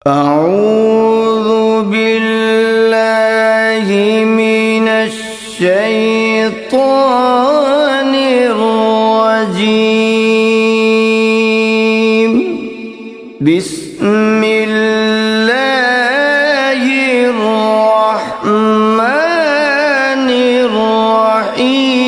اعوذ باللہ من الشیطان الرجیم بسم اللہ الرحمن الرحیم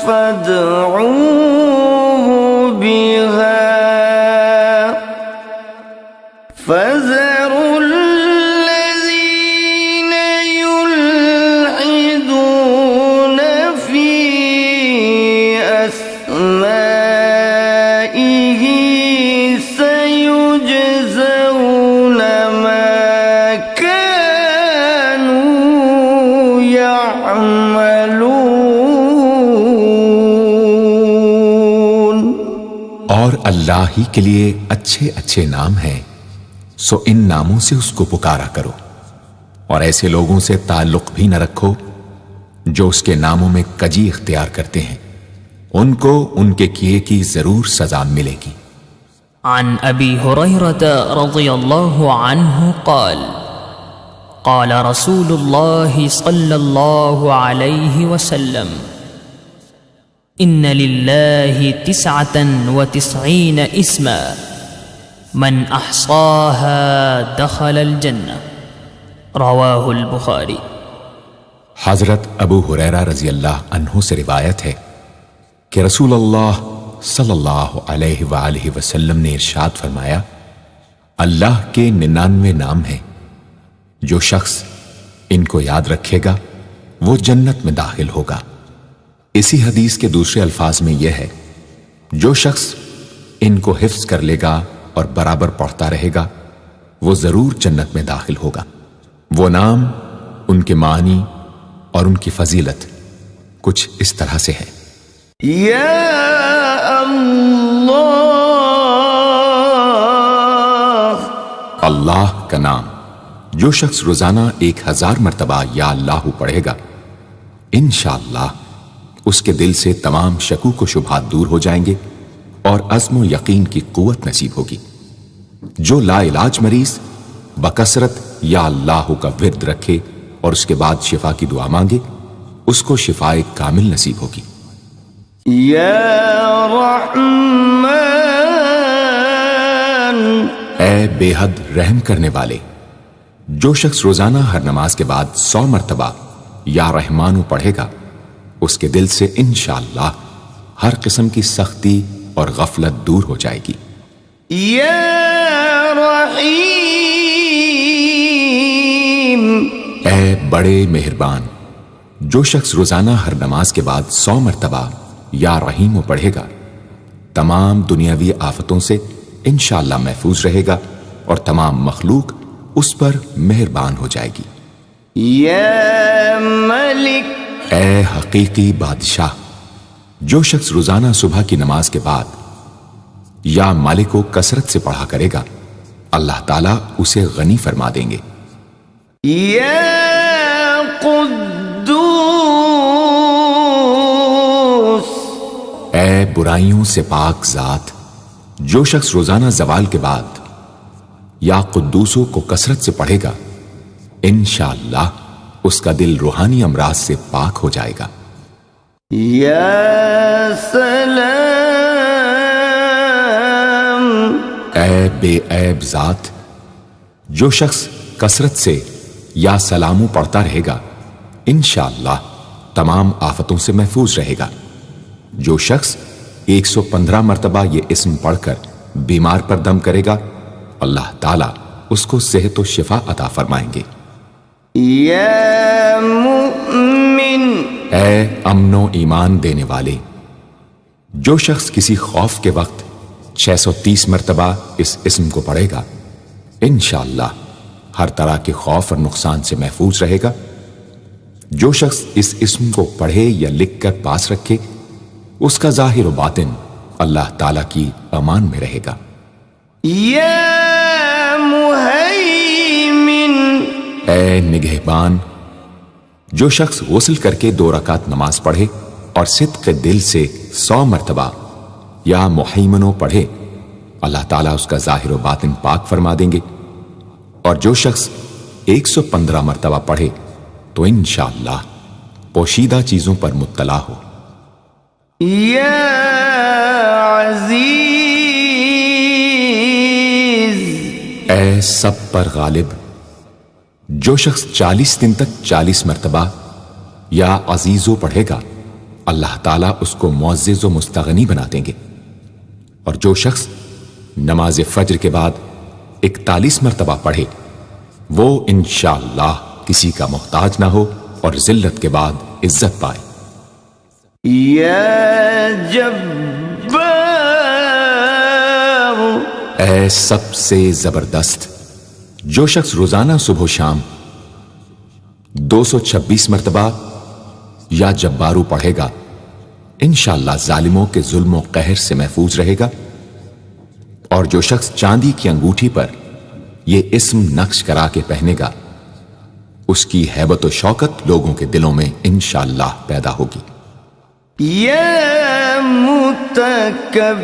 فادعوه بها فذروا الذين يلحدون في أسمائه سيجزون ما كانوا يعملون۔ اور اللہ ہی کے لیے اچھے اچھے نام ہیں، سو ان ناموں سے اس کو پکارا کرو، اور ایسے لوگوں سے تعلق بھی نہ رکھو جو اس کے ناموں میں کجی اختیار کرتے ہیں، ان کو ان کے کیے کی ضرور سزا ملے گی۔ عن ابی ہریرہ رضی اللہ عنہ قال قال رسول اللہ صلی اللہ علیہ وسلم ان للہ 99 اسما من احصاها دخل الجنہ، رواہ البخاری۔ حضرت ابو ہریرہ رضی اللہ عنہ سے روایت ہے کہ رسول اللہ صلی اللہ علیہ وآلہ وسلم نے ارشاد فرمایا، اللہ کے 99 نام ہیں، جو شخص ان کو یاد رکھے گا وہ جنت میں داخل ہوگا۔ اسی حدیث کے دوسرے الفاظ میں یہ ہے، جو شخص ان کو حفظ کر لے گا اور برابر پڑھتا رہے گا وہ ضرور جنت میں داخل ہوگا۔ وہ نام، ان کے معنی اور ان کی فضیلت کچھ اس طرح سے ہے۔ یا اللہ، اللہ کا نام جو شخص روزانہ 1000 مرتبہ یا اللہ پڑھے گا، انشاءاللہ اس کے دل سے تمام شکوک و شبہات دور ہو جائیں گے اور عزم و یقین کی قوت نصیب ہوگی۔ جو لا علاج مریض بکثرت یا اللہ کا ورد رکھے اور اس کے بعد شفا کی دعا مانگے، اس کو شفائے کامل نصیب ہوگی۔ یا رحمان، اے بے حد رحم کرنے والے، جو شخص روزانہ ہر نماز کے بعد 100 مرتبہ یا رحمانو پڑھے گا، اس کے دل سے انشاءاللہ ہر قسم کی سختی اور غفلت دور ہو جائے گی۔ یا رحیم، اے بڑے مہربان، جو شخص روزانہ ہر نماز کے بعد 100 مرتبہ یا رحیمو پڑھے گا، تمام دنیاوی آفتوں سے انشاءاللہ محفوظ رہے گا اور تمام مخلوق اس پر مہربان ہو جائے گی۔ یا ملک، اے حقیقی بادشاہ، جو شخص روزانہ صبح کی نماز کے بعد یا مالک کو کثرت سے پڑھا کرے گا، اللہ تعالیٰ اسے غنی فرما دیں گے۔ یا قدوس، اے برائیوں سے پاک ذات، جو شخص روزانہ زوال کے بعد یا قدوسوں کو کثرت سے پڑھے گا، انشاءاللہ اس کا دل روحانی امراض سے پاک ہو جائے گا۔ یا سلام، اے بے عیب ذات، جو شخص کثرت سے یا سلامو پڑھتا رہے گا، انشاءاللہ تمام آفتوں سے محفوظ رہے گا۔ جو شخص 115 مرتبہ یہ اسم پڑھ کر بیمار پر دم کرے گا، اللہ تعالیٰ اس کو صحت و شفا عطا فرمائیں گے۔ یا مؤمن، اے امن و ایمان دینے والے، جو شخص کسی خوف کے وقت 630 مرتبہ اس اسم کو پڑھے گا، انشاءاللہ ہر طرح کے خوف اور نقصان سے محفوظ رہے گا۔ جو شخص اس اسم کو پڑھے یا لکھ کر پاس رکھے، اس کا ظاہر و باطن اللہ تعالیٰ کی امان میں رہے گا۔ یا مهيمن اے نگہبان، جو شخص غسل کر کے 2 رکعت نماز پڑھے اور صدق دل سے 100 مرتبہ یا محیمنوں پڑھے، اللہ تعالیٰ اس کا ظاہر و باطن پاک فرما دیں گے۔ اور جو شخص 115 مرتبہ پڑھے تو انشاءاللہ پوشیدہ چیزوں پر مطلع ہو۔ يا عزيز اے سب پر غالب، جو شخص 40 دن تک 40 مرتبہ یا عزیزو پڑھے گا، اللہ تعالیٰ اس کو معزز و مستغنی بنا دیں گے۔ اور جو شخص نماز فجر کے بعد 41 مرتبہ پڑھے، وہ انشاءاللہ کسی کا محتاج نہ ہو اور ذلت کے بعد عزت پائے۔ يا جبار اے سب سے زبردست، جو شخص روزانہ صبح و شام 226 مرتبہ یا جبارو پڑھے گا، انشاءاللہ ظالموں کے ظلم و قہر سے محفوظ رہے گا۔ اور جو شخص چاندی کی انگوٹھی پر یہ اسم نقش کرا کے پہنے گا، اس کی ہیبت و شوکت لوگوں کے دلوں میں انشاءاللہ پیدا ہوگی۔ يا متكبر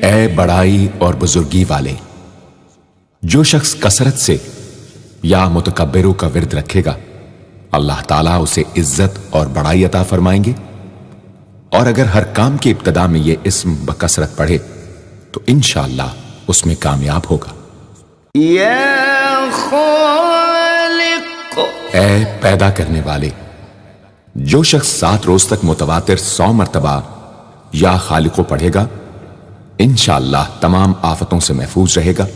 اے بڑائی اور بزرگی والے، جو شخص کثرت سے یا متکبروں کا ورد رکھے گا، اللہ تعالیٰ اسے عزت اور بڑائی عطا فرمائیں گے۔ اور اگر ہر کام کی ابتدا میں یہ اسم بکثرت پڑھے تو انشاءاللہ اس میں کامیاب ہوگا۔ يا خالق اے پیدا کرنے والے، جو شخص 7 روز تک متواتر 100 مرتبہ یا خالقو پڑھے گا، انشاءاللہ تمام آفتوں سے محفوظ رہے گا۔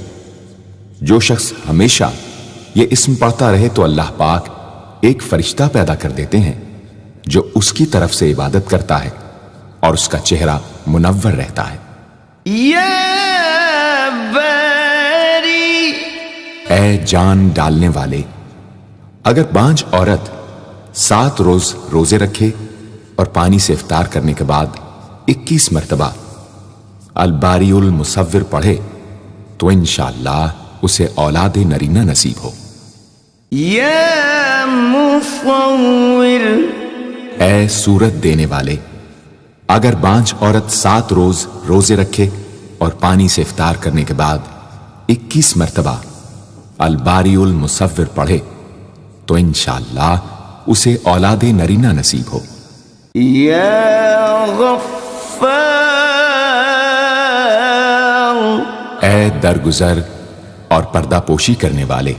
جو شخص ہمیشہ یہ اسم پڑھتا رہے تو اللہ پاک ایک فرشتہ پیدا کر دیتے ہیں جو اس کی طرف سے عبادت کرتا ہے اور اس کا چہرہ منور رہتا ہے۔ يا باري اے جان ڈالنے والے، اگر بانج عورت 7 روز روزے رکھے اور پانی سے افطار کرنے کے بعد 21 مرتبہ الباری المصور پڑھے تو انشاءاللہ اسے اولاد نرینہ نصیب ہو۔ يا مصور اے صورت دینے والے، اگر بانج عورت 7 روز روزے رکھے اور پانی سے افطار کرنے کے بعد 21 مرتبہ الباری المصور پڑھے تو انشاءاللہ اسے اولاد نرینہ نصیب ہو۔ يا غفار اے درگزر اور پردہ پوشی کرنے والے،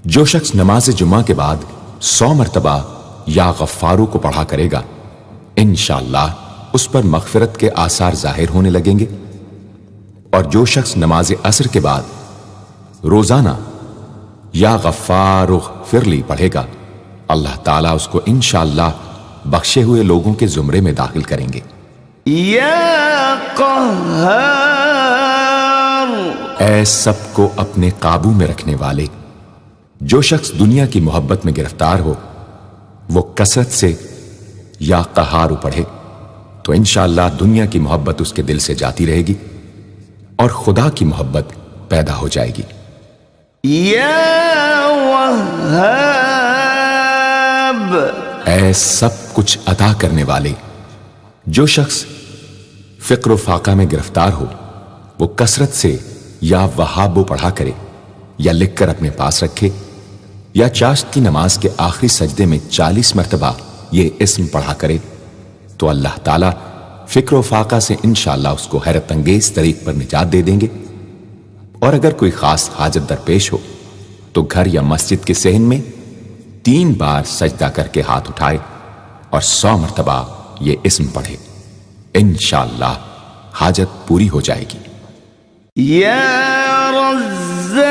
جو شخص نماز جمعہ کے بعد 100 مرتبہ یا غفارو کو پڑھا کرے گا، انشاءاللہ اس پر مغفرت کے آثار ظاہر ہونے لگیں گے۔ اور جو شخص نماز عصر کے بعد روزانہ یا غفار اغفر لی پڑھے گا، اللہ تعالیٰ اس کو انشاءاللہ بخشے ہوئے لوگوں کے زمرے میں داخل کریں گے۔ يا قهار اے سب کو اپنے قابو میں رکھنے والے، جو شخص دنیا کی محبت میں گرفتار ہو وہ کثرت سے یا قہارو پڑھے تو انشاءاللہ دنیا کی محبت اس کے دل سے جاتی رہے گی اور خدا کی محبت پیدا ہو جائے گی۔ يا وهاب اے سب کچھ عطا کرنے والے، جو شخص فقر و فاقہ میں گرفتار ہو وہ کثرت سے یا وہابو پڑھا کرے یا لکھ کر اپنے پاس رکھے یا چاشت کی نماز کے آخری سجدے میں 40 مرتبہ یہ اسم پڑھا کرے تو اللہ تعالیٰ فکر و فاقہ سے انشاءاللہ اس کو حیرت انگیز طریق پر نجات دے دیں گے۔ اور اگر کوئی خاص حاجت درپیش ہو تو گھر یا مسجد کے صحن میں 3 بار سجدہ کر کے ہاتھ اٹھائے اور 100 مرتبہ یہ اسم پڑھے، انشاءاللہ حاجت پوری ہو جائے گی۔ يا رزاق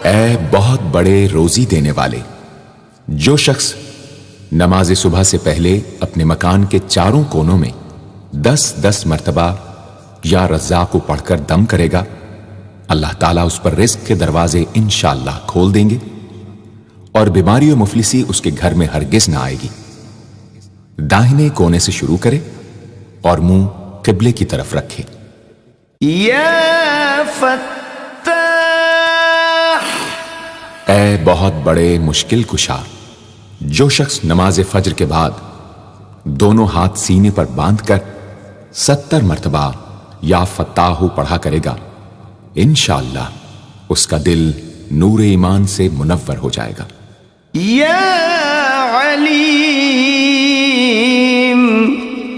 اے بہت بڑے روزی دینے والے، جو شخص نماز صبح سے پہلے اپنے مکان کے چاروں کونوں میں 10-10 مرتبہ یا رزاق کو پڑھ کر دم کرے گا، اللہ تعالیٰ اس پر رزق کے دروازے انشاءاللہ کھول دیں گے اور بیماری و مفلسی اس کے گھر میں ہرگز نہ آئے گی۔ داہنے کونے سے شروع کرے اور منہ قبلے کی طرف رکھے۔ یا فتاح، اے بہت بڑے مشکل کشا، جو شخص نماز فجر کے بعد دونوں ہاتھ سینے پر باندھ کر 70 مرتبہ یا فتاح پڑھا کرے گا، انشاءاللہ اس کا دل نور ایمان سے منور ہو جائے گا۔ یا علیم،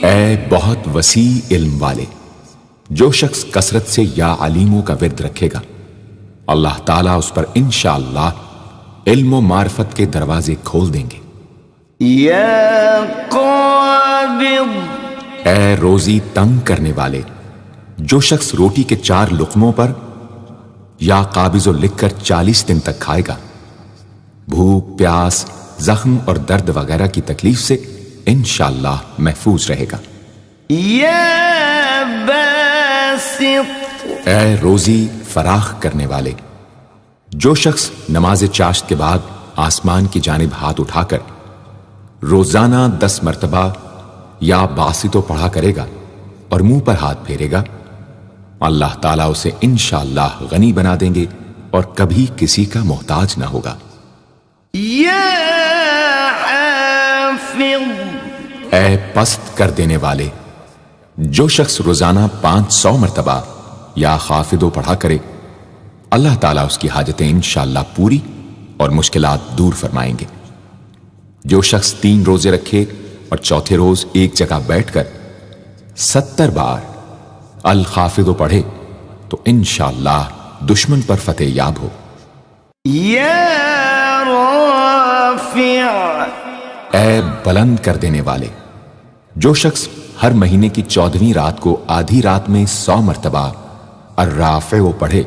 اے بہت وسیع علم والے، جو شخص کثرت سے یا علیموں کا ورد رکھے گا، اللہ تعالیٰ اس پر انشاءاللہ علم و معرفت کے دروازے کھول دیں گے۔ یا قابض، اے روزی تنگ کرنے والے، جو شخص روٹی کے 4 لقموں پر یا قابض و لکھ کر 40 دن تک کھائے گا، بھوک، پیاس، زخم اور درد وغیرہ کی تکلیف سے انشاءاللہ محفوظ رہے گا۔ یا باسط، اے روزی فراخ کرنے والے، جو شخص نماز چاشت کے بعد آسمان کی جانب ہاتھ اٹھا کر روزانہ 10 مرتبہ یا باسطو پڑھا کرے گا اور منہ پر ہاتھ پھیرے گا، اللہ تعالیٰ اسے انشاءاللہ غنی بنا دیں گے اور کبھی کسی کا محتاج نہ ہوگا۔ یا حافظ، اے پست کر دینے والے، جو شخص روزانہ 500 مرتبہ یا خافضو پڑھا کرے، اللہ تعالیٰ اس کی حاجتیں انشاءاللہ پوری اور مشکلات دور فرمائیں گے۔ جو شخص 3 روزے رکھے اور چوتھے روز ایک جگہ بیٹھ کر 70 بار الخافضو پڑھے تو انشاءاللہ دشمن پر فتح یاب ہو۔ یا رافع، اے بلند کر دینے والے، جو شخص ہر مہینے کی 14ویں رات کو آدھی رات میں 100 مرتبہ الرافع پڑھے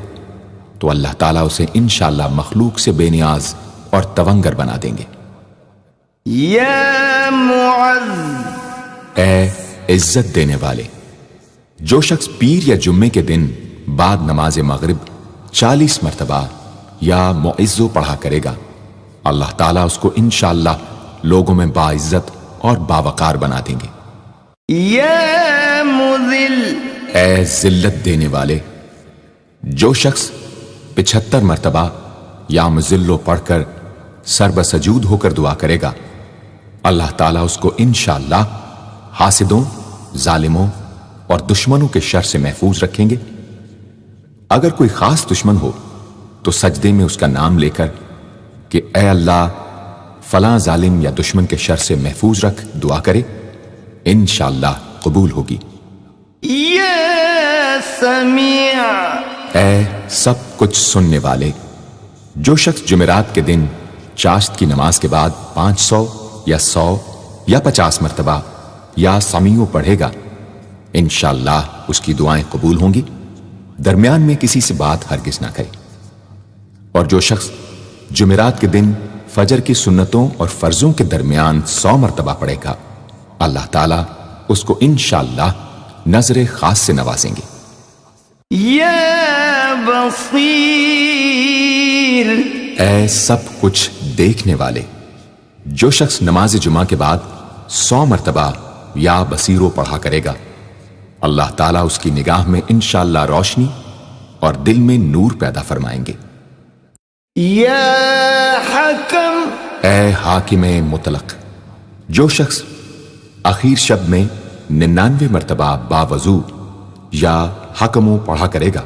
تو اللہ تعالیٰ اسے انشاءاللہ مخلوق سے بے نیاز اور تونگر بنا دیں گے۔ یا معز، اے عزت دینے والے، جو شخص پیر یا جمعے کے دن بعد نماز مغرب 40 مرتبہ یا معزو پڑھا کرے گا، اللہ تعالیٰ اس کو انشاءاللہ لوگوں میں باعزت اور باوقار بنا دیں گے۔ یا مذل، اے ذلت دینے والے، جو شخص 75 مرتبہ یا مذلو پڑھ کر سر بسجود ہو کر دعا کرے گا، اللہ تعالیٰ اس کو انشاءاللہ حاسدوں، ظالموں اور دشمنوں کے شر سے محفوظ رکھیں گے۔ اگر کوئی خاص دشمن ہو تو سجدے میں اس کا نام لے کر کہ اے اللہ فلاں ظالم یا دشمن کے شر سے محفوظ رکھ دعا کرے، انشاءاللہ قبول ہوگی۔ یا سمیع، اے سب کچھ سننے والے، جو شخص جمعرات کے دن چاشت کی نماز کے بعد 500 یا 100 یا 50 مرتبہ یا سمیع پڑھے گا، انشاءاللہ اس کی دعائیں قبول ہوں گی، درمیان میں کسی سے بات ہرگز نہ کرے۔ اور جو شخص جمعرات کے دن فجر کی سنتوں اور فرضوں کے درمیان 100 مرتبہ پڑھے گا، اللہ تعالیٰ اس کو انشاءاللہ نظر خاص سے نوازیں گے۔ یا بصیر، اے سب کچھ دیکھنے والے، جو شخص نماز جمعہ کے بعد 100 مرتبہ یا بصیرو پڑھا کرے گا، اللہ تعالیٰ اس کی نگاہ میں انشاءاللہ روشنی اور دل میں نور پیدا فرمائیں گے۔ یا حکم، اے حاکم مطلق، جو شخص آخر شب میں 99 مرتبہ باوضو یا حکمو پڑھا کرے گا،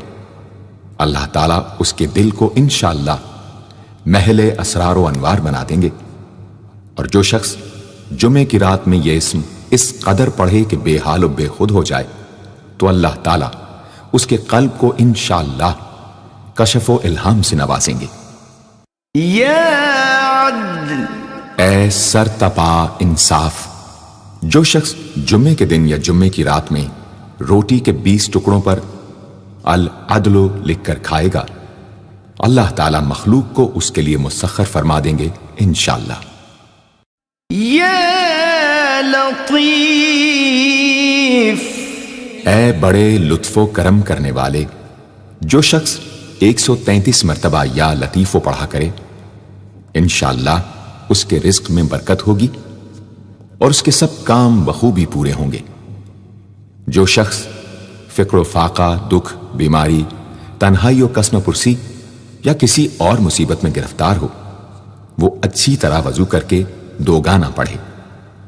اللہ تعالیٰ اس کے دل کو انشاءاللہ محل اسرار و انوار بنا دیں گے۔ اور جو شخص جمعے کی رات میں یہ اسم اس قدر پڑھے کہ بے حال و بے خود ہو جائے تو اللہ تعالیٰ اس کے قلب کو انشاءاللہ کشف و الہام سے نوازیں گے۔ یا عدل، اے سر تپا انصاف، جو شخص جمعے کے دن یا جمعے کی رات میں روٹی کے 20 ٹکڑوں پر العدل لکھ کر کھائے گا، اللہ تعالیٰ مخلوق کو اس کے لیے مسخر فرما دیں گے انشاءاللہ۔ یا لطیف، اے بڑے لطف و کرم کرنے والے، جو شخص 133 مرتبہ یا لطیفو پڑھا کرے، انشاءاللہ اس کے رزق میں برکت ہوگی اور اس کے سب کام بخوبی پورے ہوں گے۔ جو شخص فقر و فاقہ، دکھ، بیماری، تنہائی و قسم پرسی یا کسی اور مصیبت میں گرفتار ہو، وہ اچھی طرح وضو کر کے 2 گانا پڑھے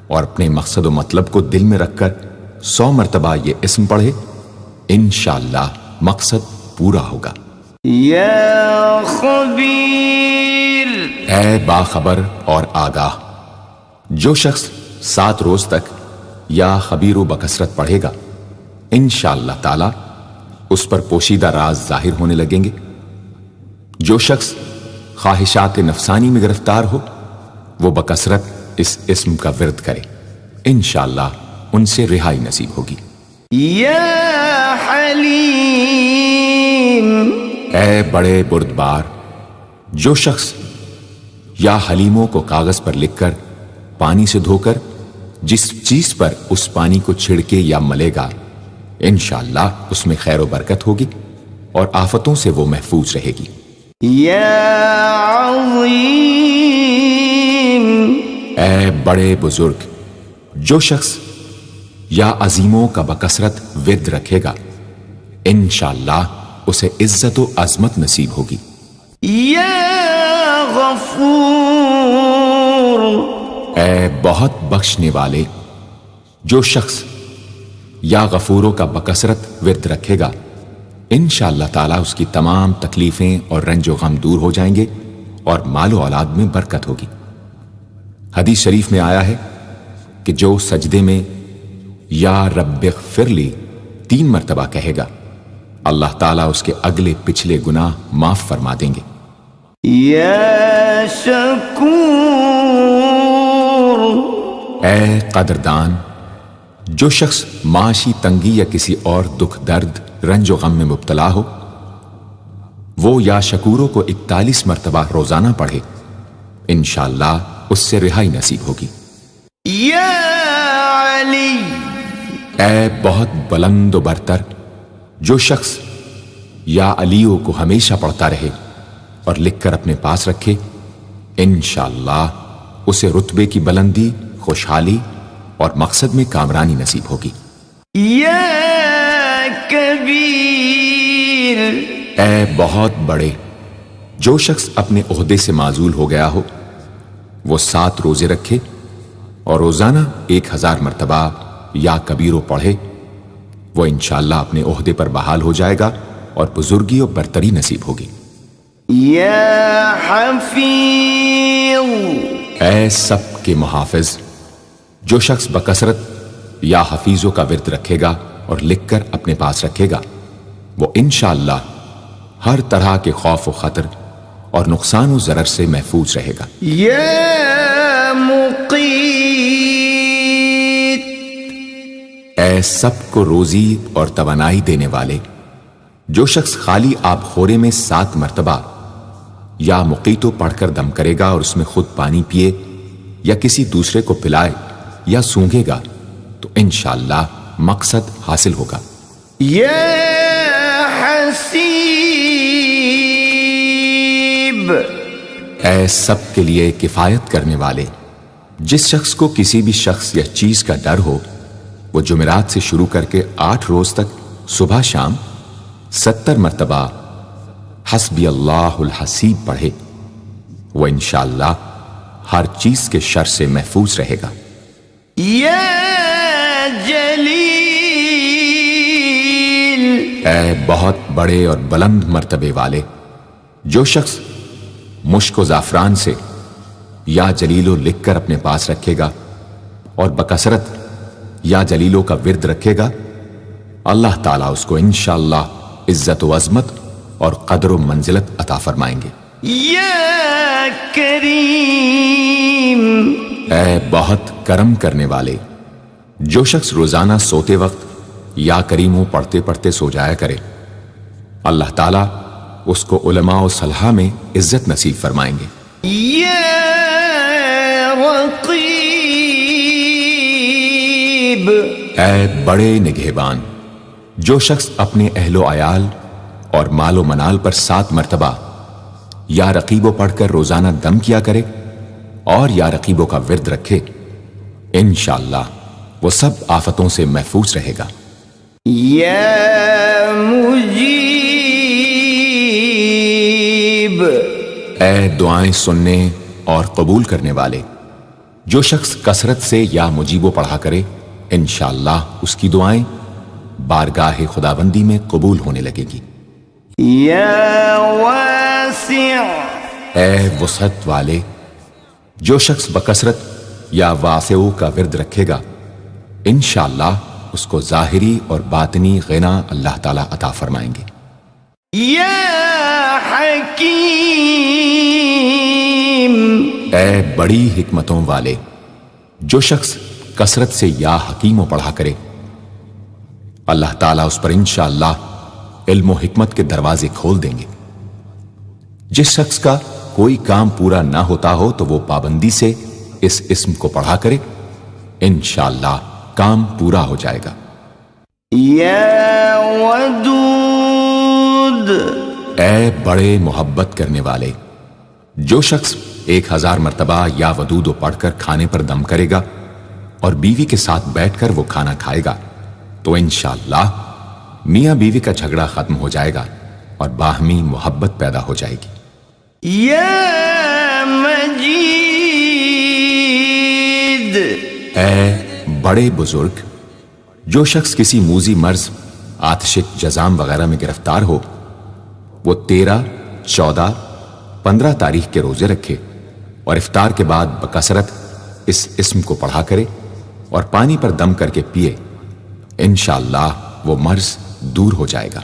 اور اپنے مقصد و مطلب کو دل میں رکھ کر 100 مرتبہ یہ اسم پڑھے، انشاءاللہ مقصد پورا ہوگا۔ یا خبیر، اے باخبر اور آگاہ، جو شخص 7 روز تک یا خبیر و بکثرت پڑھے گا، انشاءاللہ تعالی اس پر پوشیدہ راز ظاہر ہونے لگیں گے۔ جو شخص خواہشات نفسانی میں گرفتار ہو، وہ بکثرت اس اسم کا ورد کرے، انشاءاللہ ان سے رہائی نصیب ہوگی۔ یا حلیم، اے بڑے بردبار، جو شخص یا حلیموں کو کاغذ پر لکھ کر پانی سے دھو کر جس چیز پر اس پانی کو چھڑکے یا ملے گا، انشاءاللہ اس میں خیر و برکت ہوگی اور آفتوں سے وہ محفوظ رہے گی۔ یا عظیم، اے بڑے بزرگ، جو شخص یا عظیموں کا بکثرت ورد رکھے گا، انشاءاللہ اسے عزت و عظمت نصیب ہوگی۔ یا غفور، اے بہت بخشنے والے، جو شخص یا غفوروں کا بکثرت ورد رکھے گا، انشاءاللہ تعالیٰ اس کی تمام تکلیفیں اور رنج و غم دور ہو جائیں گے اور مال و اولاد میں برکت ہوگی۔ حدیث شریف میں آیا ہے کہ جو سجدے میں یا رب اغفر لی 3 مرتبہ کہے گا، اللہ تعالیٰ اس کے اگلے پچھلے گناہ معاف فرما دیں گے۔ یا شکور، اے قدردان، جو شخص معاشی تنگی یا کسی اور دکھ درد رنج و غم میں مبتلا ہو، وہ یا شکوروں کو 41 مرتبہ روزانہ پڑھے، انشاءاللہ اس سے رہائی نصیب ہوگی۔ یا علی، اے بہت بلند و برتر، جو شخص یا علیوں کو ہمیشہ پڑھتا رہے اور لکھ کر اپنے پاس رکھے، انشاءاللہ اسے رتبے کی بلندی، خوشحالی اور مقصد میں کامرانی نصیب ہوگی۔ یا کبیر، اے بہت بڑے، جو شخص اپنے عہدے سے معزول ہو گیا ہو، وہ 7 روزے رکھے اور روزانہ 1000 مرتبہ یا کبیرو پڑھے، وہ انشاءاللہ اپنے عہدے پر بحال ہو جائے گا اور بزرگی و برتری نصیب ہوگی۔ یا حفیظ، اے سب کے محافظ، جو شخص بکثرت یا حفیظوں کا ورد رکھے گا اور لکھ کر اپنے پاس رکھے گا، وہ انشاءاللہ ہر طرح کے خوف و خطر اور نقصان و ضرر سے محفوظ رہے گا۔ یا مقیت، اے سب کو روزی اور توانائی دینے والے، جو شخص خالی آب خورے میں 7 مرتبہ یا مقیتو پڑھ کر دم کرے گا اور اس میں خود پانی پیے یا کسی دوسرے کو پلائے یا سونگے گا، تو انشاءاللہ مقصد حاصل ہوگا۔ یا حسیب، اے سب کے لیے کفایت کرنے والے، جس شخص کو کسی بھی شخص یا چیز کا ڈر ہو، وہ جمعرات سے شروع کر کے 8 روز تک صبح شام 70 مرتبہ حسبی اللہ الحسیب پڑھے، وہ انشاءاللہ ہر چیز کے شر سے محفوظ رہے گا۔ یا جلیل، اے بہت بڑے اور بلند مرتبے والے، جو شخص مشک و زعفران سے یا جلیلو لکھ کر اپنے پاس رکھے گا اور بکثرت یا جلیلوں کا ورد رکھے گا، اللہ تعالیٰ اس کو انشاءاللہ عزت و عظمت اور قدر و منزلت عطا فرمائیں گے۔ یا کریم، اے بہت کرم کرنے والے، جو شخص روزانہ سوتے وقت یا کریموں پڑھتے پڑھتے سو جایا کرے، اللہ تعالیٰ اس کو علماء و صلحاء میں عزت نصیب فرمائیں گے۔ یا رقیب، اے بڑے نگہبان، جو شخص اپنے اہل و عیال اور مال و منال پر 7 مرتبہ یا رقیبو پڑھ کر روزانہ دم کیا کرے اور یا رقیبوں کا ورد رکھے، انشاءاللہ وہ سب آفتوں سے محفوظ رہے گا۔ یا مجیب، اے دعائیں سننے اور قبول کرنے والے، جو شخص کثرت سے یا مجیبو پڑھا کرے انشاءاللہ اس کی دعائیں بارگاہ خداوندی میں قبول ہونے لگے گی۔ یا واسع، اے وسعت والے، جو شخص بکثرت یا واسعو کا ورد رکھے گا انشاءاللہ اس کو ظاہری اور باطنی غنا اللہ تعالیٰ عطا فرمائیں گے۔ یا حکیم، اے بڑی حکمتوں والے، جو شخص کثرت سے یا حکیموں پڑھا کرے اللہ تعالیٰ اس پر انشاءاللہ علم و حکمت کے دروازے کھول دیں گے۔ جس شخص کا کوئی کام پورا نہ ہوتا ہو تو وہ پابندی سے اس اسم کو پڑھا کرے انشاءاللہ کام پورا ہو جائے گا۔ یا ودود، اے بڑے محبت کرنے والے، جو شخص 1000 مرتبہ یا ودود پڑھ کر کھانے پر دم کرے گا اور بیوی کے ساتھ بیٹھ کر وہ کھانا کھائے گا تو انشاءاللہ میاں بیوی کا جھگڑا ختم ہو جائے گا اور باہمی محبت پیدا ہو جائے گی۔ یا مجید، اے بڑے بزرگ، جو شخص کسی موذی مرض، آتشک، جزام وغیرہ میں گرفتار ہو وہ 13، 14، 15 تاریخ کے روزے رکھے اور افطار کے بعد بکثرت اس اسم کو پڑھا کرے اور پانی پر دم کر کے پیے انشاءاللہ وہ مرض دور ہو جائے گا۔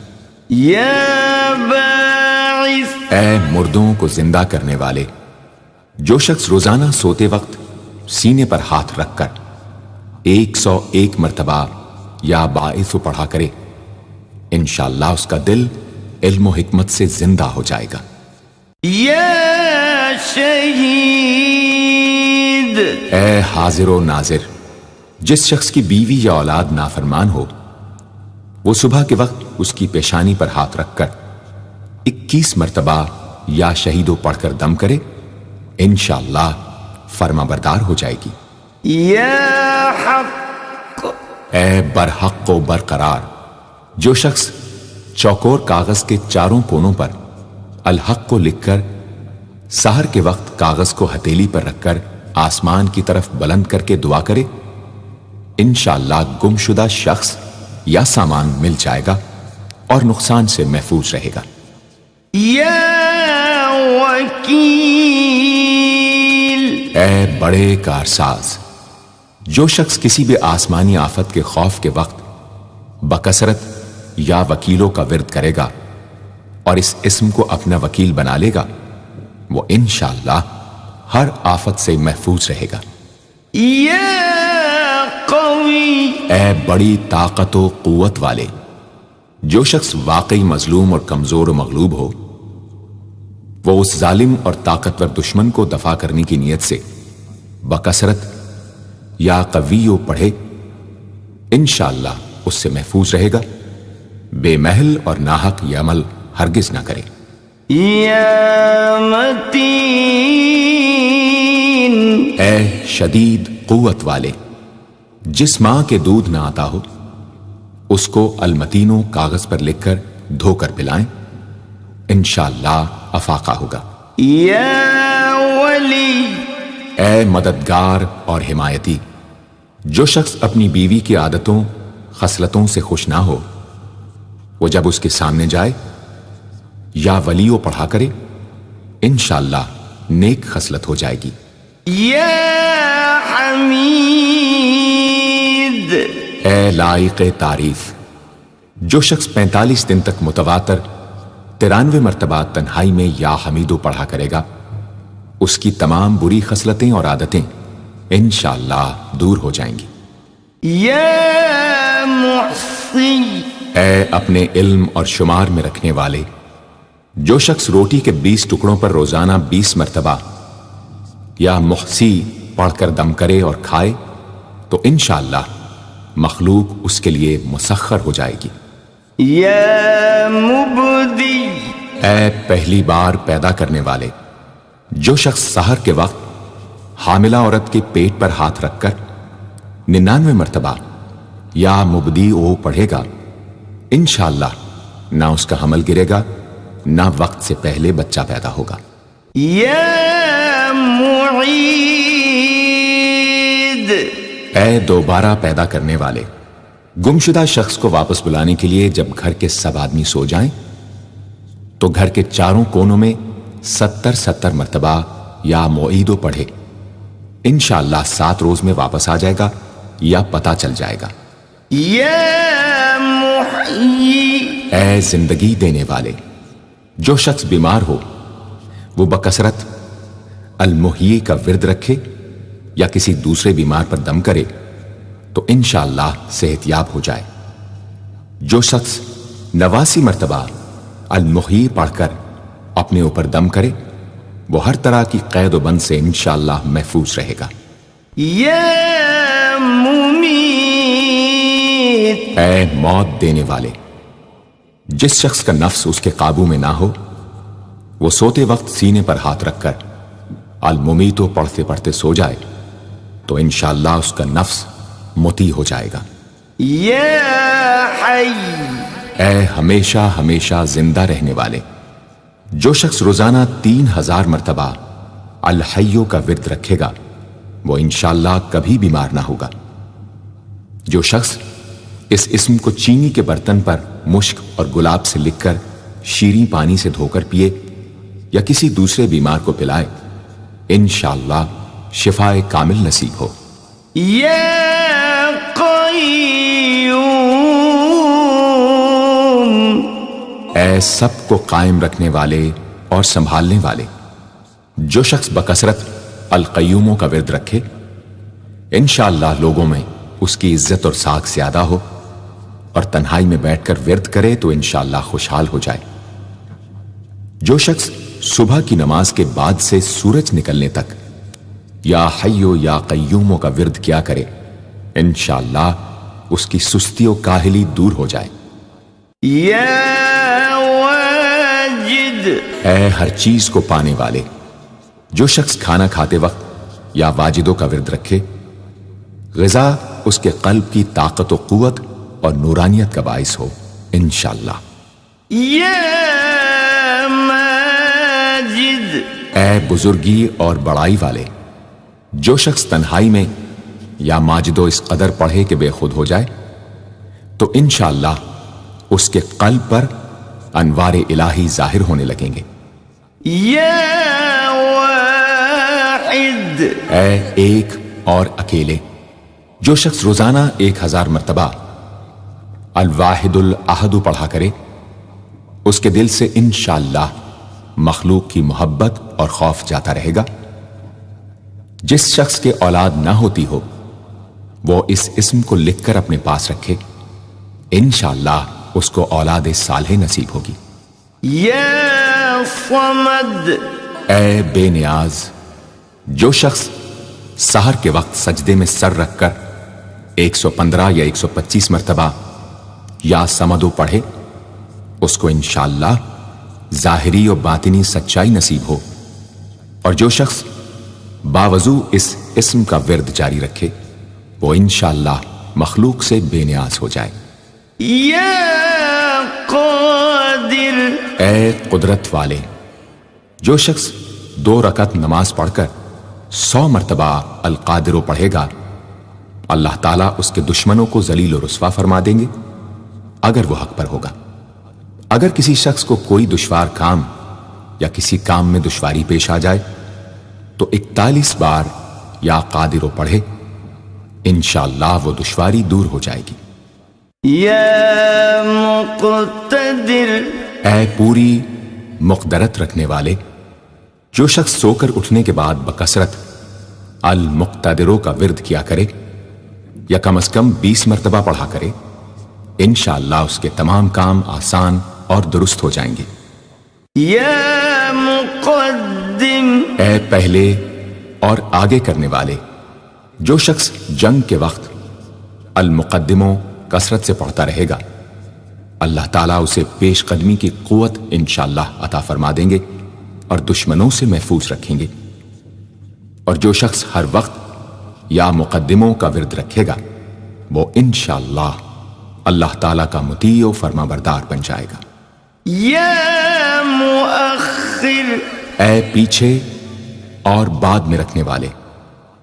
یا باعث، اے مردوں کو زندہ کرنے والے، جو شخص روزانہ سوتے وقت سینے پر ہاتھ رکھ کر 101 مرتبہ یا باعث پڑھا کرے انشاءاللہ اس کا دل علم و حکمت سے زندہ ہو جائے گا۔ یا شہید، اے حاضر و ناظر، جس شخص کی بیوی یا اولاد نافرمان ہو وہ صبح کے وقت اس کی پیشانی پر ہاتھ رکھ کر 21 مرتبہ یا شہیدو پڑھ کر دم کرے انشاءاللہ فرما بردار ہو جائے گی۔ یا حق، اے برحق و برقرار، جو شخص چوکور کاغذ کے چاروں کونوں پر الحق کو لکھ کر سحر کے وقت کاغذ کو ہتھیلی پر رکھ کر آسمان کی طرف بلند کر کے دعا کرے انشاءاللہ گمشدہ شخص یا سامان مل جائے گا اور نقصان سے محفوظ رہے گا۔ یا وکیل، اے بڑے کارساز، جو شخص کسی بھی آسمانی آفت کے خوف کے وقت بکثرت یا وکیلوں کا ورد کرے گا اور اس اسم کو اپنا وکیل بنا لے گا وہ انشاءاللہ ہر آفت سے محفوظ رہے گا۔ یا قوی، اے بڑی طاقت و قوت والے، جو شخص واقعی مظلوم اور کمزور و مغلوب ہو وہ اس ظالم اور طاقتور دشمن کو دفاع کرنے کی نیت سے بکثرت یا قویو پڑھے انشاءاللہ اس سے محفوظ رہے گا، بے محل اور ناحق یہ عمل ہرگز نہ کرے۔ یا متین، اے شدید قوت والے، جس ماں کے دودھ نہ آتا ہو اس کو المتینوں کاغذ پر لکھ کر دھو کر پلائیں انشاءاللہ افاقہ ہوگا۔ یا ولی، اے مددگار اور حمایتی، جو شخص اپنی بیوی کی عادتوں خصلتوں سے خوش نہ ہو وہ جب اس کے سامنے جائے یا ولیو پڑھا کرے انشاءاللہ نیک خصلت ہو جائے گی۔ یا حمید، اے لائق تعریف، جو شخص 45 دن تک متواتر 93 مرتبہ تنہائی میں یا حمیدو پڑھا کرے گا اس کی تمام بری خصلتیں اور عادتیں انشاءاللہ دور ہو جائیں گی۔ یا محصی، اے اپنے علم اور شمار میں رکھنے والے، جو شخص روٹی کے 20 ٹکڑوں پر روزانہ 20 مرتبہ یا محصی پڑھ کر دم کرے اور کھائے تو انشاءاللہ مخلوق اس کے لیے مسخر ہو جائے گی۔ یا مبدی، اے پہلی بار پیدا کرنے والے، جو شخص سحر کے وقت حاملہ عورت کے پیٹ پر ہاتھ رکھ کر 99 مرتبہ یا مبدی او پڑھے گا انشاءاللہ نہ اس کا حمل گرے گا نہ وقت سے پہلے بچہ پیدا ہوگا۔ یا معید، اے دوبارہ پیدا کرنے والے، گمشدہ شخص کو واپس بلانے کے لیے جب گھر کے سب آدمی سو جائیں تو گھر کے چاروں کونوں میں 70 مرتبہ یا معیدو پڑھے، انشاءاللہ 7 روز میں واپس آ جائے گا یا پتہ چل جائے گا۔ یا محیی، اے زندگی دینے والے، جو شخص بیمار ہو وہ بکثرت المحیی کا ورد رکھے یا کسی دوسرے بیمار پر دم کرے تو انشاءاللہ صحت یاب ہو جائے۔ جو شخص 89 مرتبہ المحیی پڑھ کر اپنے اوپر دم کرے وہ ہر طرح کی قید و بند سے انشاءاللہ محفوظ رہے گا۔ یا ممیت، اے موت دینے والے، جس شخص کا نفس اس کے قابو میں نہ ہو وہ سوتے وقت سینے پر ہاتھ رکھ کر الممیتو پڑھتے پڑھتے سو جائے تو انشاءاللہ اس کا نفس مطیع ہو جائے گا۔ یا حی، اے ہمیشہ ہمیشہ زندہ رہنے والے، جو شخص روزانہ 3000 مرتبہ الحیو کا ورد رکھے گا وہ انشاءاللہ کبھی بیمار نہ ہوگا۔ جو شخص اس اسم کو چینی کے برتن پر مشک اور گلاب سے لکھ کر شیریں پانی سے دھو کر پیے یا کسی دوسرے بیمار کو پلائے انشاءاللہ شفائے کامل نصیب ہو۔ یا قیوم، اے سب کو قائم رکھنے والے اور سنبھالنے والے، جو شخص بکثرت القیوموں کا ورد رکھے انشاءاللہ لوگوں میں اس کی عزت اور ساکھ زیادہ ہو، اور تنہائی میں بیٹھ کر ورد کرے تو انشاءاللہ خوشحال ہو جائے۔ جو شخص صبح کی نماز کے بعد سے سورج نکلنے تک یا حیو یا قیوموں کا ورد کیا کرے انشاءاللہ اس کی سستی و کاہلی دور ہو جائے۔ یا واجد، اے ہر چیز کو پانے والے، جو شخص کھانا کھاتے وقت یا واجدوں کا ورد رکھے غذا اس کے قلب کی طاقت و قوت اور نورانیت کا باعث ہو انشاءاللہ۔ یا ماجد، اے بزرگی اور بڑائی والے، جو شخص تنہائی میں یا ماجدو اس قدر پڑھے کہ بے خود ہو جائے تو انشاءاللہ اس کے قلب پر انوار الہی ظاہر ہونے لگیں گے۔ یا واحد، اے ایک اور اکیلے، جو شخص روزانہ 1000 مرتبہ الواحد الاحد پڑھا کرے اس کے دل سے انشاءاللہ مخلوق کی محبت اور خوف جاتا رہے گا۔ جس شخص کے اولاد نہ ہوتی ہو وہ اس اسم کو لکھ کر اپنے پاس رکھے انشاءاللہ اس کو اولاد صالح نصیب ہوگی۔ یا صمد، اے بے نیاز، جو شخص سحر کے وقت سجدے میں سر رکھ کر 115 یا 125 مرتبہ یا سمدو پڑھے اس کو انشاءاللہ ظاہری و باطنی سچائی نصیب ہو، اور جو شخص باوضو اس اسم کا ورد جاری رکھے وہ انشاءاللہ مخلوق سے بے نیاز ہو جائے۔ یا قادر، اے قدرت والے، جو شخص 2 رکعت نماز پڑھ کر 100 مرتبہ القادر پڑھے گا اللہ تعالیٰ اس کے دشمنوں کو ذلیل و رسوا فرما دیں گے اگر وہ حق پر ہوگا۔ اگر کسی شخص کو کوئی دشوار کام یا کسی کام میں دشواری پیش آ جائے تو 41 بار یا قادر پڑھے انشاءاللہ وہ دشواری دور ہو جائے گی۔ یا مقتدر، اے پوری مقدرت رکھنے والے، جو شخص سو کر اٹھنے کے بعد بکثرت المقتدروں کا ورد کیا کرے یا کم از کم 20 مرتبہ پڑھا کرے انشاءاللہ اس کے تمام کام آسان اور درست ہو جائیں گے۔ یا مقدم، اے پہلے اور آگے کرنے والے، جو شخص جنگ کے وقت المقدموں کثرت سے پڑھتا رہے گا اللہ تعالیٰ اسے پیش قدمی کی قوت انشاءاللہ عطا فرما دیں گے اور دشمنوں سے محفوظ رکھیں گے۔ اور جو شخص ہر وقت یا مقدموں کا ورد رکھے گا وہ انشاءاللہ اللہ تعالیٰ کا مطیع و فرما بردار بن جائے گا۔ یا مؤخر، اے پیچھے اور بعد میں رکھنے والے،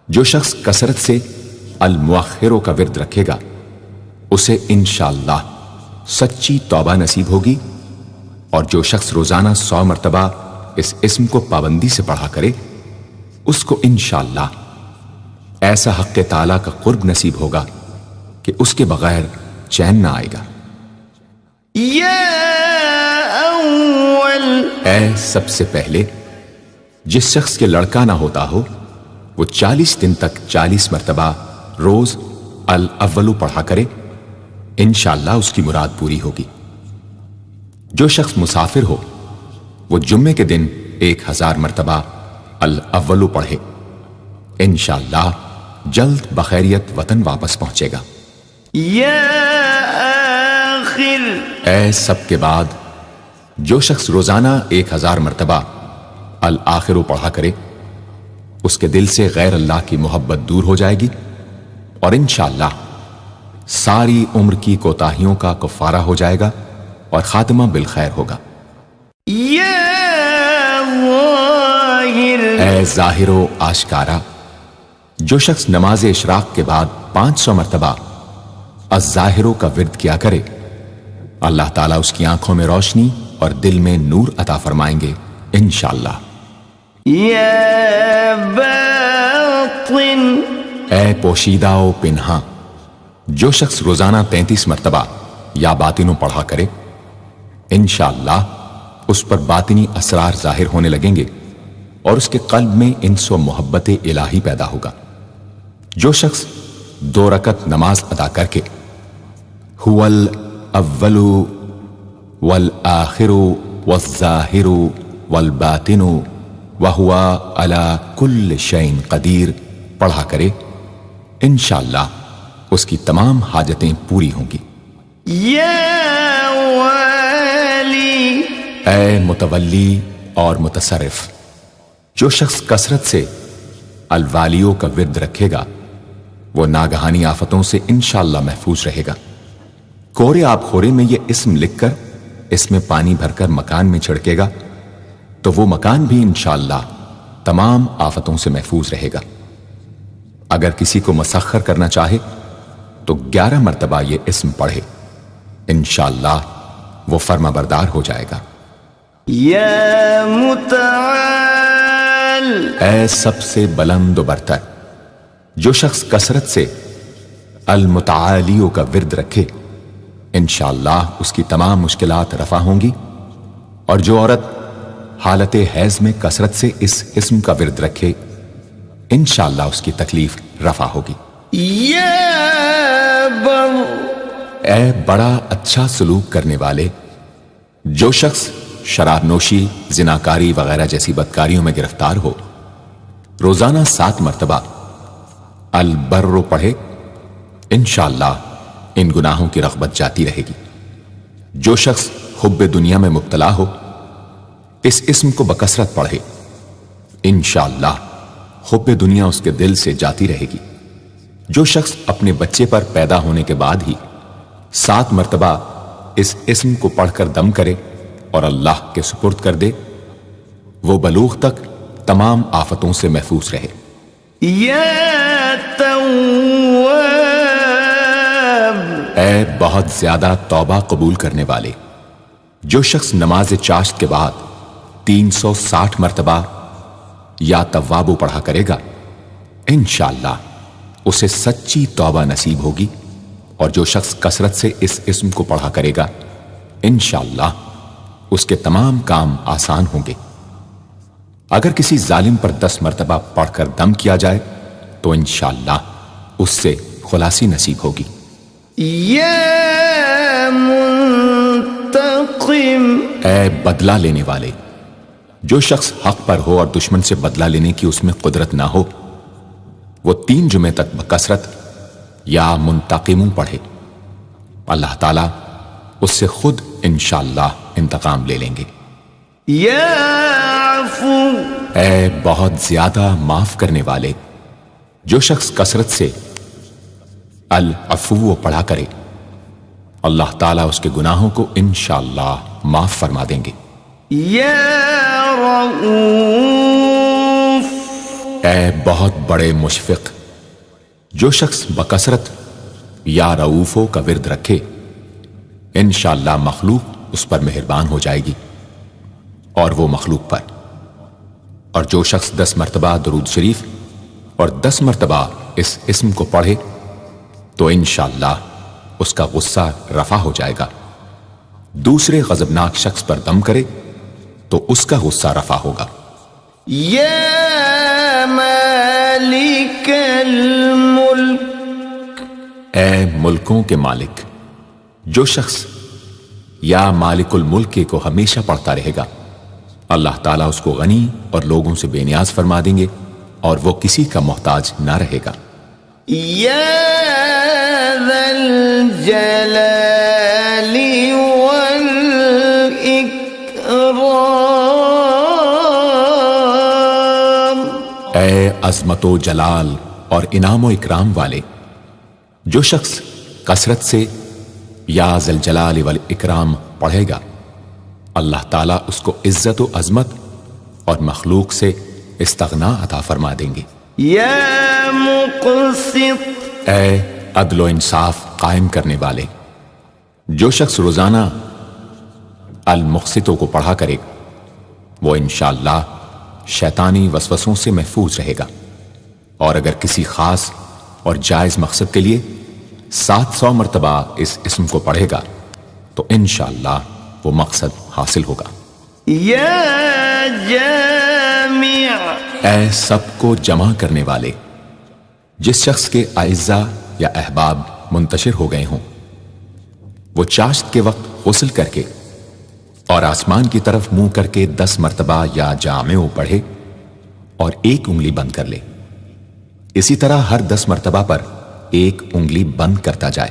جو شخص کثرت سے المؤخروں کا ورد رکھے گا اسے انشاءاللہ سچی توبہ نصیب ہوگی، اور جو شخص روزانہ 100 مرتبہ اس اسم کو پابندی سے پڑھا کرے اس کو انشاءاللہ ایسا حق تعالیٰ کا قرب نصیب ہوگا کہ اس کے بغیر چین نہ آئے گا۔ یا اول، اے سب سے پہلے جس شخص کے لڑکا نہ ہوتا ہو وہ 40 دن تک 40 مرتبہ روز الاولو پڑھا کرے، انشاءاللہ اس کی مراد پوری ہوگی۔ جو شخص مسافر ہو وہ جمعے کے دن 1000 مرتبہ الاولو پڑھے، انشاءاللہ جلد بخیریت وطن واپس پہنچے گا۔ یا آخر، اے سب کے بعد جو شخص روزانہ 1000 مرتبہ الآخرو پڑھا کرے اس کے دل سے غیر اللہ کی محبت دور ہو جائے گی، اور انشاءاللہ ساری عمر کی کوتاہیوں کا کفارہ ہو جائے گا اور خاتمہ بالخیر ہوگا۔ یا ظاہر، اے ظاہر و آشکارا، جو شخص نماز اشراق کے بعد 500 مرتبہ الظاہرو کا ورد کیا کرے اللہ تعالیٰ اس کی آنکھوں میں روشنی اور دل میں نور عطا فرمائیں گے انشاءاللہ۔ یا باطن، اے پوشیدہ و پنہاں، جو شخص روزانہ 33 مرتبہ یا باطنوں پڑھا کرے انشاءاللہ اس پر باطنی اسرار ظاہر ہونے لگیں گے اور اس کے قلب میں انس و محبت الہی پیدا ہوگا۔ جو شخص 2 رکعت نماز ادا کر کے هو الاول والآخر والظاہر والباطن وهو على كل شيء قدیر پڑھا کرے انشاءاللہ اس کی تمام حاجتیں پوری ہوں گی۔ یا والی، اے متولی اور متصرف، جو شخص کثرت سے الوالیوں کا ورد رکھے گا وہ ناگہانی آفتوں سے انشاءاللہ محفوظ رہے گا۔ کورے آب خورے میں یہ اسم لکھ کر اس میں پانی بھر کر مکان میں چھڑکے گا تو وہ مکان بھی انشاءاللہ تمام آفتوں سے محفوظ رہے گا۔ اگر کسی کو مسخر کرنا چاہے تو 11 مرتبہ یہ اسم پڑھے، انشاءاللہ وہ فرما بردار ہو جائے گا۔ یا متعال، اے سب سے بلند و برتر، جو شخص کثرت سے المتعالیوں کا ورد رکھے انشاءاللہ اس کی تمام مشکلات رفع ہوں گی، اور جو عورت حالت حیض میں کثرت سے اس اسم کا ورد رکھے انشاءاللہ اس کی تکلیف رفع ہوگی۔ یا بر، اے بڑا اچھا سلوک کرنے والے، جو شخص شراب نوشی، زناکاری وغیرہ جیسی بدکاریوں میں گرفتار ہو روزانہ 7 مرتبہ البر پڑھے انشاءاللہ ان گناہوں کی رغبت جاتی رہے گی۔ جو شخص حب دنیا میں مبتلا ہو اس اسم کو بکثرت پڑھے انشاءاللہ حب دنیا اس کے دل سے جاتی رہے گی۔ جو شخص اپنے بچے پر پیدا ہونے کے بعد ہی 7 مرتبہ اس اسم کو پڑھ کر دم کرے اور اللہ کے سپرد کر دے وہ بلوغ تک تمام آفتوں سے محفوظ رہے۔ یا تواب، اے بہت زیادہ توبہ قبول کرنے والے، جو شخص نماز چاشت کے بعد 360 مرتبہ یا توابو پڑھا کرے گا انشاءاللہ اسے سچی توبہ نصیب ہوگی، اور جو شخص کثرت سے اس اسم کو پڑھا کرے گا انشاءاللہ اس کے تمام کام آسان ہوں گے۔ اگر کسی ظالم پر 10 مرتبہ پڑھ کر دم کیا جائے تو انشاءاللہ اس سے خلاصی نصیب ہوگی۔ یا منتقم، اے بدلہ لینے والے، جو شخص حق پر ہو اور دشمن سے بدلہ لینے کی اس میں قدرت نہ ہو وہ 3 جمعے تک بکثرت یا منتقموں پڑھے، اللہ تعالیٰ اس سے خود انشاءاللہ انتقام لے لیں گے۔ یا عفو، اے بہت زیادہ معاف کرنے والے، جو شخص کثرت سے العفو پڑھا کرے اللہ تعالیٰ اس کے گناہوں کو انشاءاللہ معاف فرما دیں گے۔ یا رؤوف، اے بہت بڑے مشفق، جو شخص بکثرت یا رؤوفو کا ورد رکھے انشاءاللہ مخلوق اس پر مہربان ہو جائے گی اور وہ مخلوق پر، اور جو شخص 10 مرتبہ درود شریف اور 10 مرتبہ اس اسم کو پڑھے تو انشاءاللہ اس کا غصہ رفع ہو جائے گا۔ دوسرے غضبناک شخص پر دم کرے تو اس کا غصہ رفع ہوگا۔ یا مالک الملک، اے ملکوں کے مالک، جو شخص یا مالک الملک کو ہمیشہ پڑھتا رہے گا اللہ تعالیٰ اس کو غنی اور لوگوں سے بے نیاز فرما دیں گے اور وہ کسی کا محتاج نہ رہے گا۔ یا ذا الجلال والاکرام، اے عظمت و جلال اور انعام و اکرام والے، جو شخص کثرت سے یا ذا الجلال والاکرام پڑھے گا اللہ تعالیٰ اس کو عزت و عظمت اور مخلوق سے استغنا عطا فرما دیں گے۔ یا مقسط، اے عدل و انصاف قائم کرنے والے، جو شخص روزانہ المقسطوں کو پڑھا کرے وہ انشاءاللہ شیطانی وسوسوں سے محفوظ رہے گا، اور اگر کسی خاص اور جائز مقصد کے لیے 700 مرتبہ اس اسم کو پڑھے گا تو انشاءاللہ وہ مقصد حاصل ہوگا۔ یا جامع، اے سب کو جمع کرنے والے، جس شخص کے اعزا یا احباب منتشر ہو گئے ہوں وہ چاشت کے وقت غسل کر کے اور آسمان کی طرف منہ کر کے 10 مرتبہ یا جامع پڑھے اور ایک انگلی بند کر لے، اسی طرح ہر 10 مرتبہ پر ایک انگلی بند کرتا جائے،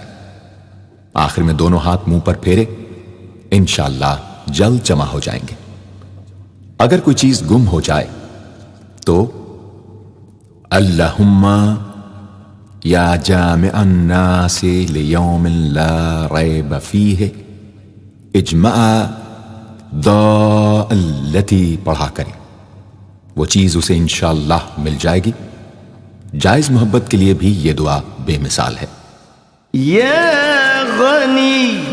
آخر میں دونوں ہاتھ منہ پر پھیرے، انشاءاللہ جلد جمع ہو جائیں گے۔ اگر کوئی چیز گم ہو جائے تو اللہم یا جامع الناس لیوم لا ریب فیہ اجمع التی پڑھا کرے، وہ چیز اسے انشاءاللہ مل جائے گی۔ جائز محبت کے لیے بھی یہ دعا بے مثال ہے۔ یا غنی،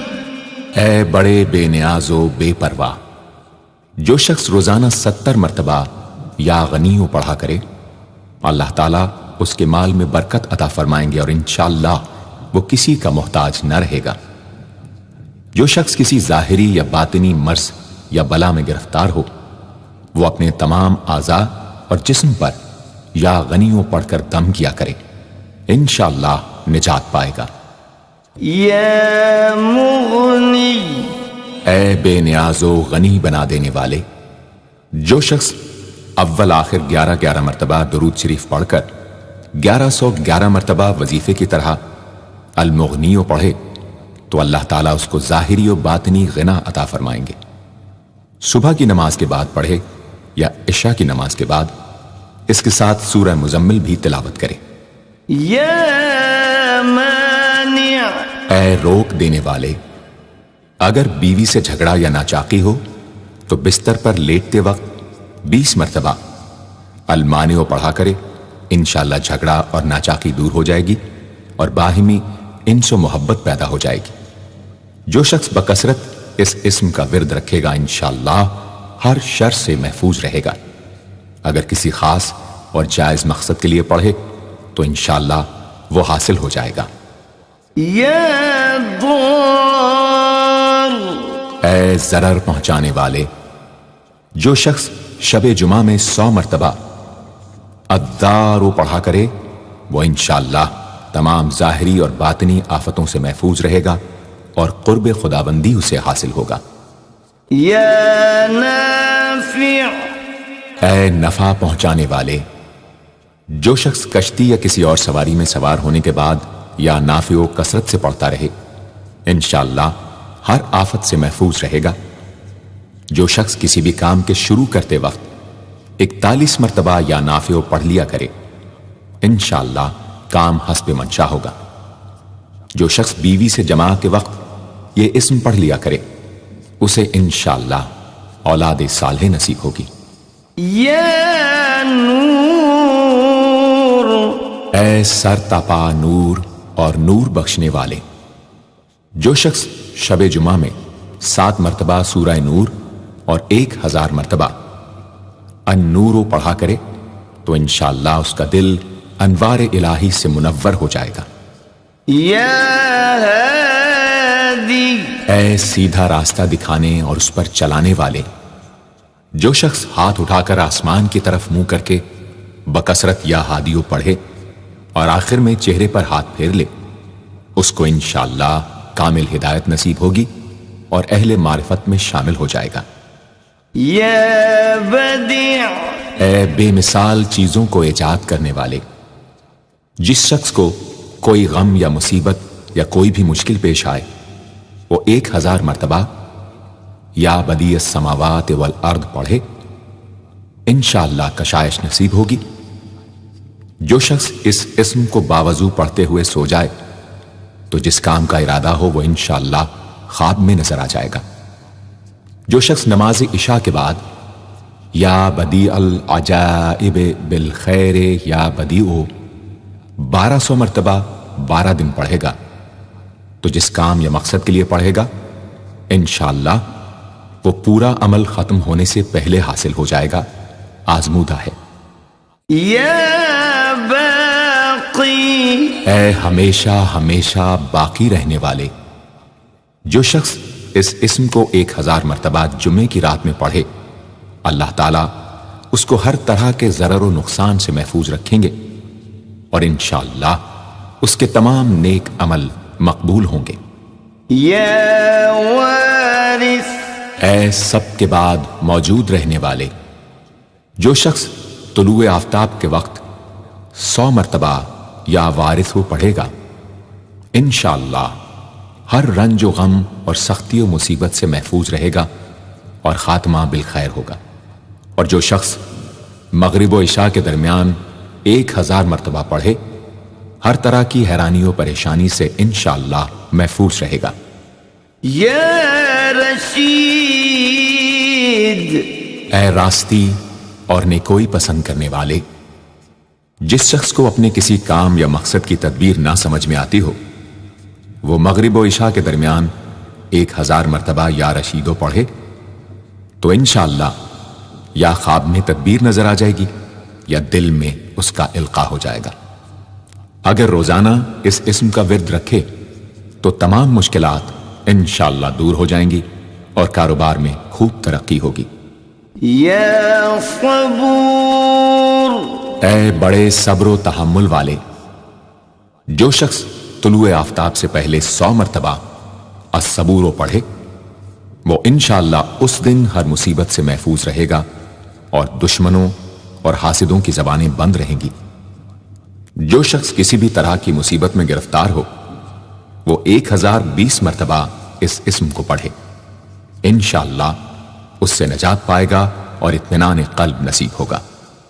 اے بڑے بے نیاز و بے پرواہ، جو شخص روزانہ 70 مرتبہ یا غنیوں پڑھا کرے اللہ تعالیٰ اس کے مال میں برکت عطا فرمائیں گے اور انشاءاللہ وہ کسی کا محتاج نہ رہے گا۔ جو شخص کسی ظاہری یا باطنی مرض یا بلا میں گرفتار ہو وہ اپنے تمام اعضاء اور جسم پر یا غنیوں پڑھ کر دم کیا کرے، انشاءاللہ نجات پائے گا۔ یا مغنی، اے بے نیاز و غنی بنا دینے والے، جو شخص اول آخر 11 مرتبہ درود شریف پڑھ کر 1111 مرتبہ وظیفے کی طرح المغنیوں پڑھے تو اللہ تعالیٰ اس کو ظاہری و باطنی غنا عطا فرمائیں گے۔ صبح کی نماز کے بعد پڑھے یا عشاء کی نماز کے بعد اس کے ساتھ سورہ مزمل بھی تلاوت کرے۔ یا مانع، اے روک دینے والے، اگر بیوی سے جھگڑا یا ناچاقی ہو تو بستر پر لیٹتے وقت 20 مرتبہ المانع پڑھا کرے، انشاءاللہ جھگڑا اور ناچاقی دور ہو جائے گی اور باہمی انس و محبت پیدا ہو جائے گی۔ جو شخص بکثرت اس اسم کا ورد رکھے گا انشاءاللہ ہر شر سے محفوظ رہے گا۔ اگر کسی خاص اور جائز مقصد کے لیے پڑھے تو انشاءاللہ وہ حاصل ہو جائے گا۔ یا ضار، اے ضرر پہنچانے والے، جو شخص شب جمعہ میں 100 مرتبہ الدار پڑھا کرے وہ انشاءاللہ تمام ظاہری اور باطنی آفتوں سے محفوظ رہے گا اور قرب خداوندی اسے حاصل ہوگا۔ یا نافع، اے نفع پہنچانے والے، جو شخص کشتی یا کسی اور سواری میں سوار ہونے کے بعد یا نافع و کثرت سے پڑھتا رہے انشاءاللہ ہر آفت سے محفوظ رہے گا۔ جو شخص کسی بھی کام کے شروع کرتے وقت 41 مرتبہ یا نافع پڑھ لیا کرے انشاءاللہ کام حسب منشا ہوگا۔ جو شخص بیوی سے جماع کے وقت یہ اسم پڑھ لیا کرے، اسے انشاءاللہ اولاد صالح نصیب ہوگی۔ یا نور، اے سر تپا نور اور نور بخشنے والے، جو شخص شب جمعہ میں 7 مرتبہ سورہ نور اور 1000 مرتبہ النور پڑھا کرے تو انشاءاللہ اس کا دل انوار الہی سے منور ہو جائے گا۔ یا ہادی، اے سیدھا راستہ دکھانے اور اس پر چلانے والے، جو شخص ہاتھ اٹھا کر آسمان کی طرف منہ کر کے بکثرت یا ہادیو پڑھے اور آخر میں چہرے پر ہاتھ پھیر لے، اس کو انشاءاللہ کامل ہدایت نصیب ہوگی اور اہل معرفت میں شامل ہو جائے گا۔ یا بدیع، اے بے مثال چیزوں کو ایجاد کرنے والے، جس شخص کو کوئی غم یا مصیبت یا کوئی بھی مشکل پیش آئے وہ 1000 مرتبہ یا بدیع السماوات والارض پڑھے، انشاءاللہ کشائش نصیب ہوگی۔ جو شخص اس اسم کو باوضو پڑھتے ہوئے سو جائے تو جس کام کا ارادہ ہو وہ انشاءاللہ خواب میں نظر آ جائے گا۔ جو شخص نماز عشاء کے بعد یا بدیع العجائب بالخیر یا بدیع 1200 مرتبہ 12 دن پڑھے گا تو جس کام یا مقصد کے لیے پڑھے گا انشاءاللہ وہ پورا عمل ختم ہونے سے پہلے حاصل ہو جائے گا، آزمودہ ہے۔ یا باقی، اے ہمیشہ ہمیشہ باقی رہنے والے، جو شخص اس اسم کو 1000 مرتبہ جمعے کی رات میں پڑھے اللہ تعالیٰ اس کو ہر طرح کے ضرر و نقصان سے محفوظ رکھیں گے اور انشاءاللہ اس کے تمام نیک عمل مقبول ہوں گے۔ یا وارث، اے سب کے بعد موجود رہنے والے، جو شخص طلوع آفتاب کے وقت 100 مرتبہ یا وارث ہو پڑھے گا انشاءاللہ ہر رنج و غم اور سختی و مصیبت سے محفوظ رہے گا اور خاتمہ بالخیر ہوگا۔ اور جو شخص مغرب و عشاء کے درمیان 1000 مرتبہ پڑھے ہر طرح کی حیرانی و پریشانی سے انشاءاللہ محفوظ رہے گا۔ یا رشید، اے راستی اور نیکوئی پسند کرنے والے، جس شخص کو اپنے کسی کام یا مقصد کی تدبیر نہ سمجھ میں آتی ہو وہ مغرب و عشاء کے درمیان 1000 مرتبہ یا رشیدو پڑھے تو انشاءاللہ یا خواب میں تدبیر نظر آ جائے گی یا دل میں اس کا القاء ہو جائے گا۔ اگر روزانہ اس اسم کا ورد رکھے تو تمام مشکلات انشاءاللہ دور ہو جائیں گی اور کاروبار میں خوب ترقی ہوگی۔ یا صبور، اے بڑے صبر و تحمل والے، جو شخص طلوع آفتاب سے پہلے 100 مرتبہ الصبور پڑھے وہ انشاءاللہ اس دن ہر مصیبت سے محفوظ رہے گا اور دشمنوں اور حاسدوں کی زبانیں بند رہیں گی۔ جو شخص کسی بھی طرح کی مصیبت میں گرفتار ہو وہ 1020 مرتبہ اس اسم کو پڑھے، انشاءاللہ اس سے نجات پائے گا اور اطمینان قلب نصیب ہوگا۔